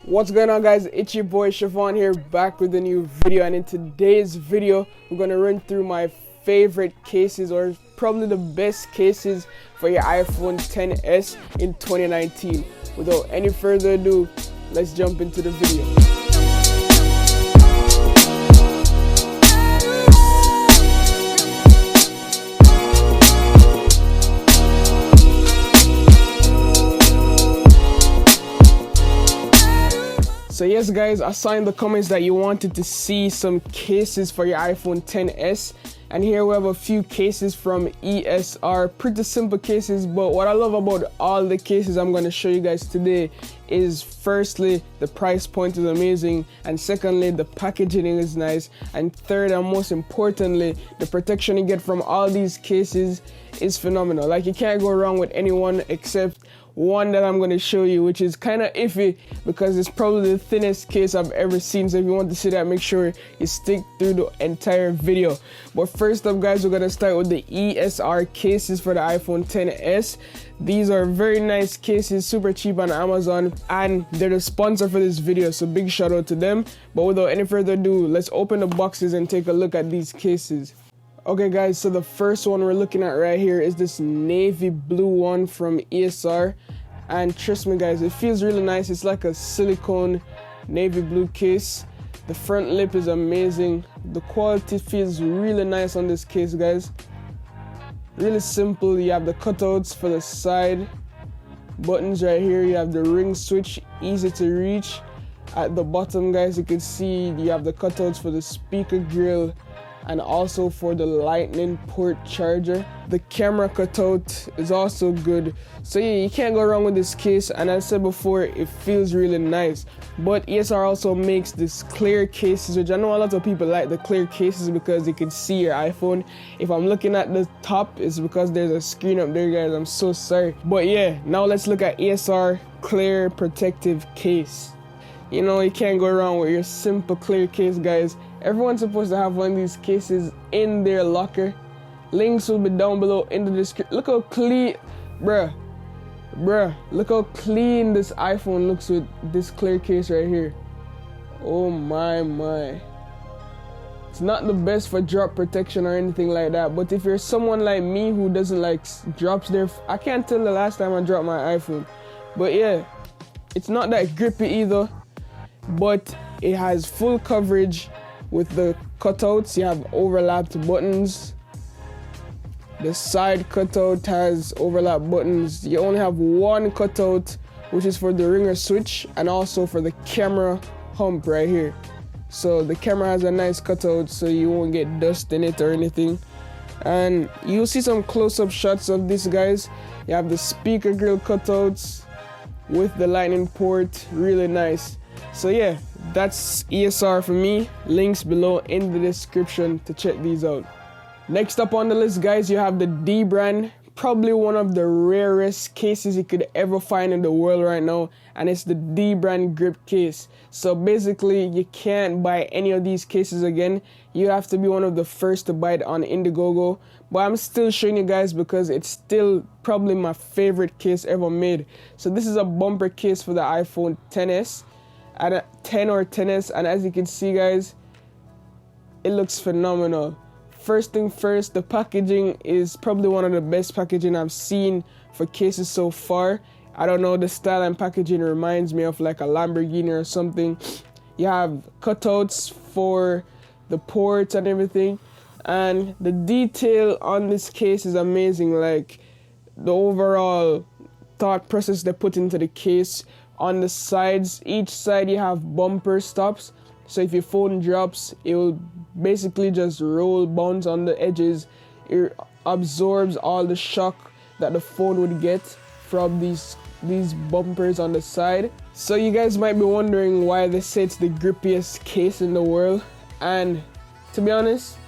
What's going on, guys? It's your boy Shevon here, back with a new video, and in today's video we're going to run through my favorite cases, or probably the best cases for your iPhone XS in 2019. Without any further ado, let's jump into the video. So yes guys, I saw in the comments that you wanted to see some cases for your iPhone XS, and here we have a few cases from ESR. Pretty simple cases, but what I love about all the cases I'm going to show you guys today is, firstly, the price point is amazing, and secondly, the packaging is nice, and third and most importantly, the protection you get from all these cases is phenomenal. Like, you can't go wrong with any one except one that I'm going to show you, which is kind of iffy because it's probably the thinnest case I've ever seen. So if you want to see that, make sure you stick through the entire video. But first up, guys, we're going to start with the ESR cases for the iPhone XS. These are very nice cases, super cheap on Amazon, and they're the sponsor for this video, so big shout out to them. But without any further ado, let's open the boxes and take a look at these cases. Okay guys, so the first one we're looking at right here is this navy blue one from ESR, and trust me guys, it feels really nice. It's like a silicone navy blue case. The front lip is amazing. The quality feels really nice on this case, guys. Really simple. You have the cutouts for the side buttons right here. You have the ring switch, easy to reach. At the bottom, guys, you can see you have the cutouts for the speaker grill and also for the lightning port charger. The camera cutout is also good. So yeah, you can't go wrong with this case, and as I said before, it feels really nice. But ESR also makes this clear cases, which I know a lot of people like the clear cases because you can see your iPhone. If I'm looking at the top, it's because there's a screen up there, guys. I'm so sorry. But yeah, now let's look at ESR clear protective case. You know, you can't go wrong with your simple clear case, guys. Everyone's supposed to have one of these cases in their locker. Links will be down below in the description. Look how clean, bruh, look how clean this iPhone looks with this clear case right here. Oh my. It's not the best for drop protection or anything like that, but if you're someone like me who doesn't like drops there, I can't tell the last time I dropped my iPhone. But yeah, it's not that grippy either, but it has full coverage. With the cutouts, you have overlapped buttons. The side cutout has overlap buttons. You only have one cutout, which is for the ringer switch and also for the camera hump right here. So the camera has a nice cutout, so you won't get dust in it or anything. And you'll see some close-up shots of this, guys. You have the speaker grill cutouts with the lightning port, really nice. So yeah, that's ESR for me. Links below in the description to check these out. Next up on the list, guys, you have the Dbrand, probably one of the rarest cases you could ever find in the world right now, and it's the Dbrand Grip case. So basically, you can't buy any of these cases again. You have to be one of the first to buy it on Indiegogo, but I'm still showing you guys because it's still probably my favorite case ever made. So this is a bumper case for the iPhone XS. At a 10 or XS, and as you can see, guys, it looks phenomenal. First thing first, the packaging is probably one of the best packaging I've seen for cases so far. I don't know, the style and packaging reminds me of like a Lamborghini or something. You have cutouts for the ports and everything, and the detail on this case is amazing. Like, the overall thought process they put into the case. On the sides, each side you have bumper stops, so if your phone drops, it will basically just roll, bounce on the edges. It absorbs all the shock that the phone would get from these bumpers on the side. So you guys might be wondering why they say it's the grippiest case in the world, and to be honest,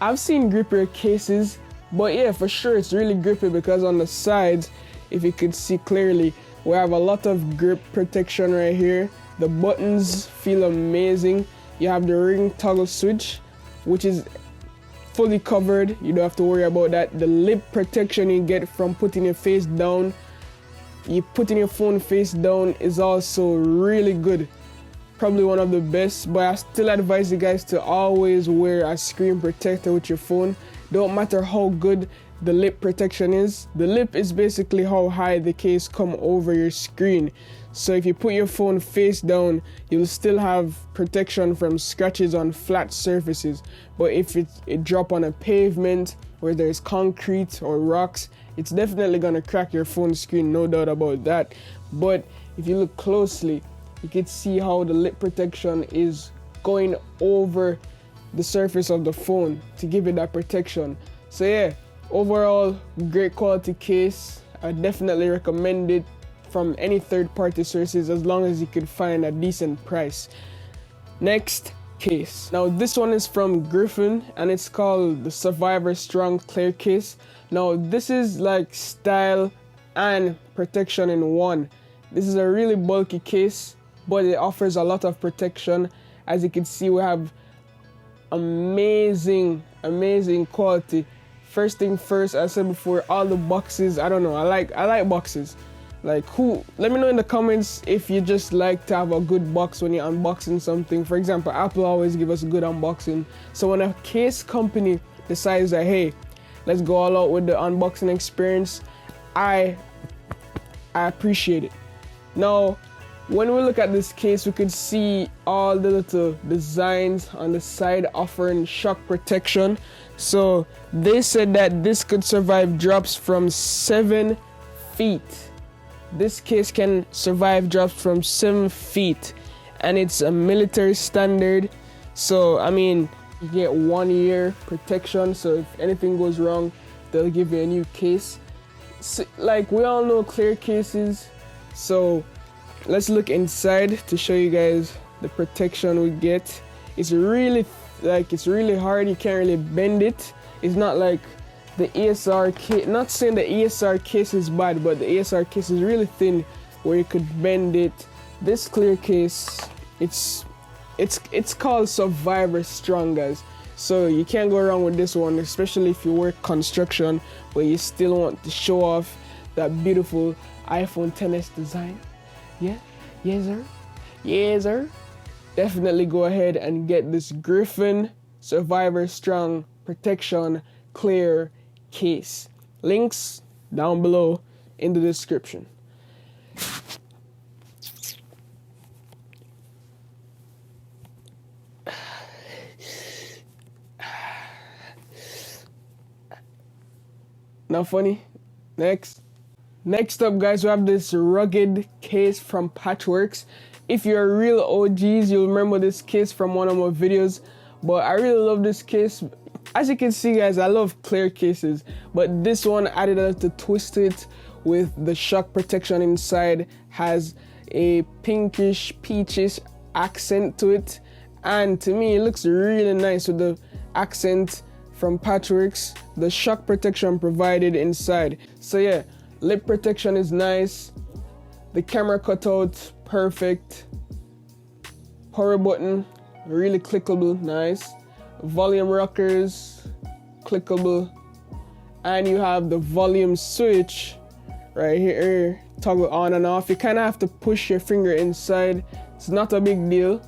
I've seen grippier cases, but yeah, for sure it's really grippy because on the sides, if you could see clearly, we have a lot of grip protection right here. The buttons feel amazing. You have the ring toggle switch, which is fully covered. You don't have to worry about that. The lip protection you get from putting your face down you putting your phone face down is also really good. Probably one of the best, but I still advise you guys to always wear a screen protector with your phone. Don't matter how good the lip protection is. The lip is basically how high the case come over your screen. So if you put your phone face down, you'll still have protection from scratches on flat surfaces. But if it drop on a pavement where there's concrete or rocks, it's definitely gonna crack your phone screen, no doubt about that. But if you look closely, you can see how the lip protection is going over the surface of the phone to give it that protection. So yeah, overall, great quality case. I definitely recommend it from any third-party sources as long as you can find a decent price. Next case. Now this one is from Griffin and it's called the Survivor Strong Clear Case. Now this is like style and protection in one. This is a really bulky case, but it offers a lot of protection. As you can see, we have amazing quality. First thing first, I said before, all the boxes, I don't know, I like boxes. Like, let me know in the comments if you just like to have a good box when you're unboxing something. For example, Apple always give us a good unboxing. So when a case company decides that, hey, let's go all out with the unboxing experience, I appreciate it. Now, when we look at this case, we could see all the little designs on the side offering shock protection. So they said that this could survive drops from 7 feet. This case can survive drops from 7 feet, and it's a military standard. So I mean, you get 1 year protection. So if anything goes wrong, they'll give you a new case. So, like we all know clear cases. So let's look inside to show you guys the protection we get. It's really hard. You can't really bend it. It's not like the ESR case. Not saying the ESR case is bad, but the ESR case is really thin where you could bend it. This clear case, it's called Survivor Strong, guys. So you can't go wrong with this one, especially if you work construction, but you still want to show off that beautiful iPhone XS design. Yeah, yes sir, yes sir. Definitely go ahead and get this Griffin Survivor Strong Protection Clear Case. Links down below in the description. Not funny? Next up, guys, we have this rugged case from Patchworks. If you're real OGs, you'll remember this case from one of my videos. But I really love this case. As you can see, guys, I love clear cases. But this one added a little twist to it with the shock protection inside. Has a pinkish, peachish accent to it. And to me, it looks really nice with the accent from Patchworks. The shock protection provided inside. So yeah. Lip protection is nice. The camera cutout, perfect. Power button, really clickable, nice. Volume rockers, clickable. And you have the volume switch right here, toggle on and off. You kind of have to push your finger inside. It's not a big deal.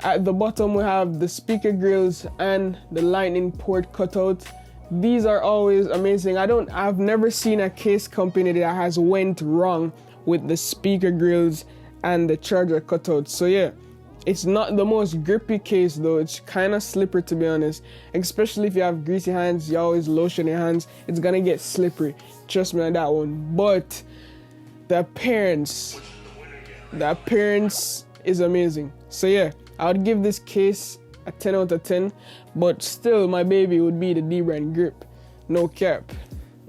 At the bottom, we have the speaker grills and the lightning port cutout. These are always amazing. I've never seen a case company that has went wrong with the speaker grills and the charger cutout. So yeah, it's not the most grippy case though. It's kind of slippery, to be honest. Especially if you have greasy hands, you always lotion your hands. It's gonna get slippery. Trust me on that one. But the appearance is amazing. So yeah, I would give this case a 10 out of 10, but still my baby would be the Dbrand Grip, no cap.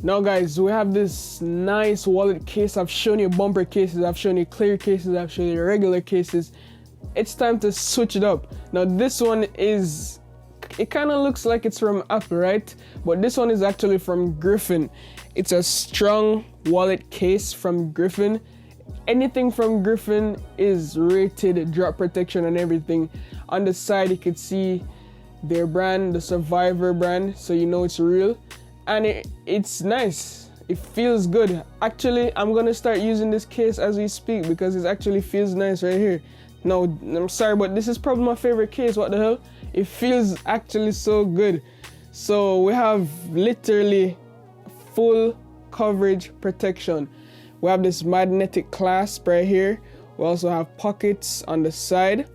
Now guys, we have this nice wallet case. I've shown you bumper cases, I've shown you clear cases, I've shown you regular cases. It's time to switch it up. Now this one is, it kind of looks like it's from Apple, right? But this one is actually from Griffin. It's a strong wallet case from Griffin. Anything from Griffin is rated, drop protection and everything. On the side you can see their brand, the Survivor brand, so you know it's real. And it's nice. It feels good. Actually, I'm gonna start using this case as we speak because it actually feels nice right here. No, I'm sorry, but this is probably my favorite case. What the hell? It feels actually so good. So we have literally full coverage protection. We have this magnetic clasp right here. We also have pockets on the side.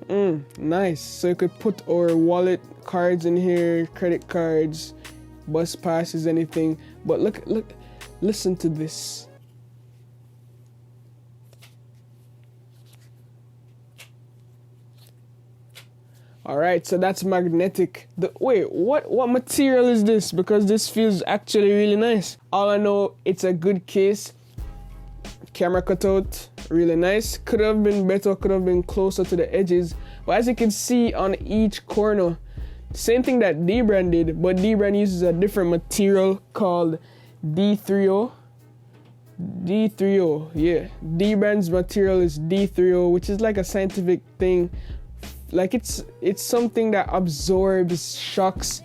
Nice. So you could put our wallet, cards in here, credit cards, bus passes, anything. But look, listen to this. All right, so that's magnetic. Wait, what material is this? Because this feels actually really nice. All I know, it's a good case. Camera cutout, really nice. Could have been better, could have been closer to the edges. But as you can see on each corner, same thing that Dbrand did, but Dbrand uses a different material called D30. D30, yeah. Dbrand's material is D30, which is like a scientific thing. Like it's something that absorbs shocks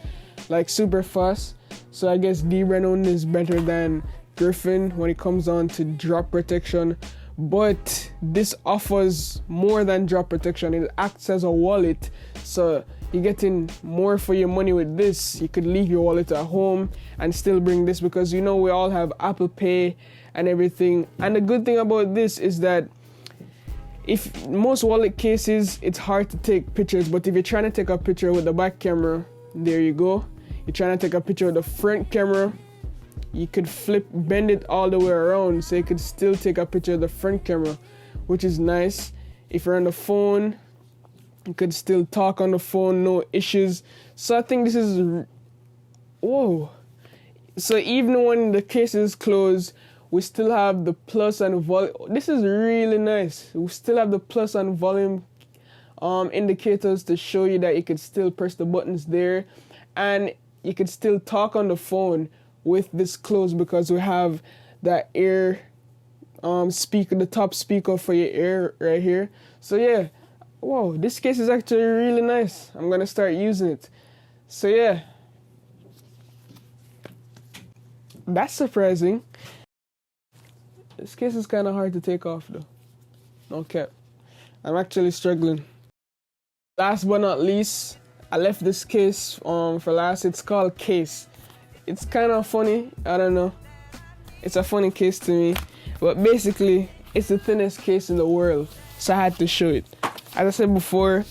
like super fast. So I guess Dbrand only is better than Griffin when it comes on to drop protection. But this offers more than drop protection. It acts as a wallet. So you're getting more for your money with this. You could leave your wallet at home and still bring this because you know we all have Apple Pay and everything. And the good thing about this is that if most wallet cases, it's hard to take pictures, but if you're trying to take a picture with the back camera, there you go. You're trying to take a picture with the front camera, you could bend it all the way around so you could still take a picture of the front camera, which is nice. If you're on the phone, you could still talk on the phone, no issues. So I think this is, whoa. So even when the case is closed, we still have the plus and volume. This is really nice. We still have the plus and volume indicators to show you that you could still press the buttons there, and you could still talk on the phone with this closed because we have that ear speaker, the top speaker for your ear right here. So yeah, whoa, this case is actually really nice. I'm gonna start using it. So yeah, that's surprising. This case is kind of hard to take off though. No cap. I'm actually struggling. Last but not least, I left this case for last. It's called Case. It's kind of funny. I don't know. It's a funny case to me. But basically, it's the thinnest case in the world. So I had to show it. As I said before,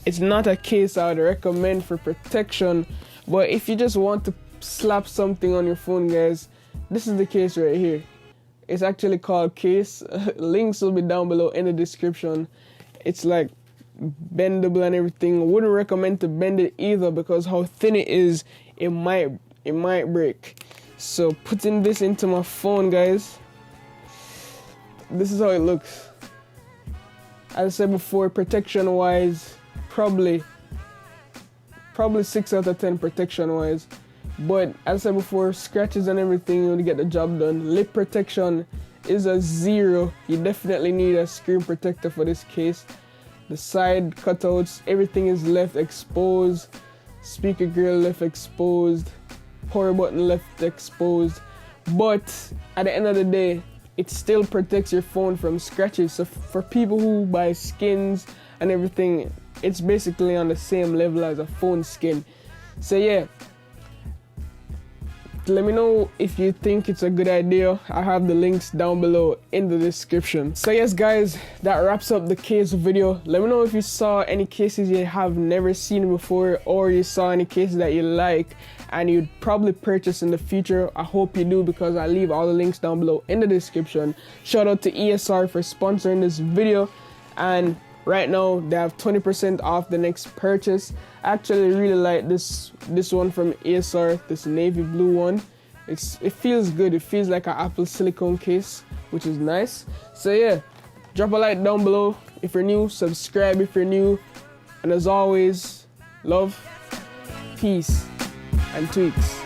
it's not a case I would recommend for protection. But if you just want to slap something on your phone, guys, this is the case right here. It's actually called Case. Links will be down below in the description. It's like bendable and everything. Wouldn't recommend to bend it either because how thin it is, it might break. So putting this into my phone, guys, this is how it looks. As I said before, protection wise, probably 6 out of 10 protection wise. But as I said before, scratches and everything will get the job done. Lip protection is a 0. You definitely need a screen protector for this case. The side cutouts, everything is left exposed. Speaker grill left exposed. Power button left exposed. But at the end of the day, it still protects your phone from scratches. So for people who buy skins and everything, it's basically on the same level as a phone skin. So yeah, let me know if you think it's a good idea. I have the links down below in the description. So yes guys, that wraps up the case video. Let me know if you saw any cases you have never seen before, or you saw any cases that you like and you'd probably purchase in the future. I hope you do because I leave all the links down below in the description. Shout out to ESR for sponsoring this video, and right now they have 20% off the next purchase. I actually really like this one from ESR, this navy blue one. It feels good. It feels like an Apple silicone case, which is nice. So yeah, drop a like down below if you're new, subscribe if you're new, and as always, love, peace, and tweaks.